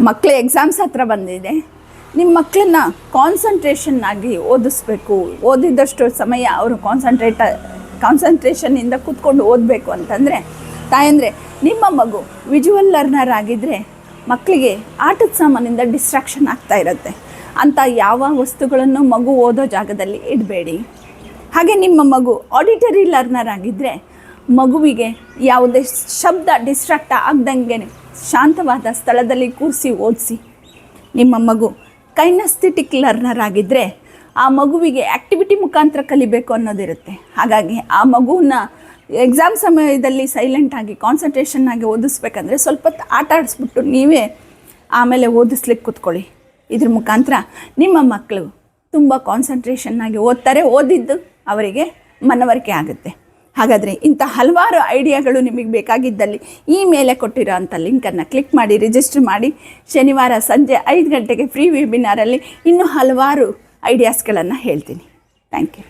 ಮಕ್ಕಳ ಎಕ್ಸಾಮ್ಸ್ ಹತ್ರ ಬಂದಿದೆ. ನಿಮ್ಮ ಮಕ್ಕಳನ್ನ ಕಾನ್ಸಂಟ್ರೇಷನ್ ಆಗಿ ಓದಿಸ್ಬೇಕು. ಓದಿದಷ್ಟು ಸಮಯ ಅವರು ಕಾನ್ಸಂಟ್ರೇಷನ್ನಿಂದ ಕೂತ್ಕೊಂಡು ಓದಬೇಕು ಅಂತಂದರೆ ತಾಯಂದರೆ, ನಿಮ್ಮ ಮಗು ವಿಜುವಲ್ ಲರ್ನರ್ ಆಗಿದ್ದರೆ ಮಕ್ಕಳಿಗೆ ಆಟದ ಸಾಮಾನಿಂದ ಡಿಸ್ಟ್ರಾಕ್ಷನ್ ಆಗ್ತಾ ಇರುತ್ತೆ. ಅಂಥ ಯಾವ ವಸ್ತುಗಳನ್ನು ಮಗು ಓದೋ ಜಾಗದಲ್ಲಿ ಇಡಬೇಡಿ. ಹಾಗೆ ನಿಮ್ಮ ಮಗು ಆಡಿಟರಿ ಲರ್ನರ್ ಆಗಿದ್ದರೆ ಮಗುವಿಗೆ ಯಾವುದೇ ಶಬ್ದ ಡಿಸ್ಟ್ರಾಕ್ಟ್ ಆಗ್ದಂಗೆ ಶಾಂತವಾದ ಸ್ಥಳದಲ್ಲಿ ಕೂರಿಸಿ ಓದಿಸಿ. ನಿಮ್ಮ ಮಗು ಕೈನಸ್ಥೆಟಿಕ್ ಲರ್ನರ್ ಆಗಿದ್ದರೆ ಆ ಮಗುವಿಗೆ ಆ್ಯಕ್ಟಿವಿಟಿ ಮುಖಾಂತರ ಕಲಿಬೇಕು ಅನ್ನೋದಿರುತ್ತೆ. ಹಾಗಾಗಿ ಆ ಮಗುವನ್ನ ಎಕ್ಸಾಮ್ ಸಮಯದಲ್ಲಿ ಸೈಲೆಂಟಾಗಿ ಕಾನ್ಸಂಟ್ರೇಷನ್ ಆಗಿ ಓದಿಸ್ಬೇಕಂದ್ರೆ ಸ್ವಲ್ಪ ಹೊತ್ತು ಆಟ ಆಡಿಸ್ಬಿಟ್ಟು ನೀವೇ ಆಮೇಲೆ ಓದಿಸ್ಲಿಕ್ಕೆ ಕೂತ್ಕೊಳ್ಳಿ. ಇದ್ರ ಮುಖಾಂತರ ನಿಮ್ಮ ಮಕ್ಕಳು ತುಂಬ ಕಾನ್ಸಂಟ್ರೇಷನ್ನಾಗಿ ಓದ್ತಾರೆ. ಓದಿದ್ದು ಅವರಿಗೆ ಮನವರಿಕೆ ಆಗುತ್ತೆ. ಹಾಗಾದರೆ ಇಂಥ ಹಲವಾರು ಐಡಿಯಾಗಳು ನಿಮಗೆ ಬೇಕಾಗಿದ್ದಲ್ಲಿ ಈ ಮೇಲೆ ಕೊಟ್ಟಿರೋ ಅಂಥ ಲಿಂಕನ್ನು ಕ್ಲಿಕ್ ಮಾಡಿ ರಿಜಿಸ್ಟರ್ ಮಾಡಿ. ಶನಿವಾರ ಸಂಜೆ 5 ಗಂಟೆಗೆ ಫ್ರೀ ವೆಬಿನಾರಲ್ಲಿ ಇನ್ನೂ ಹಲವಾರು ಐಡಿಯಾಸ್ಗಳನ್ನು ಹೇಳ್ತೀನಿ. Thank you.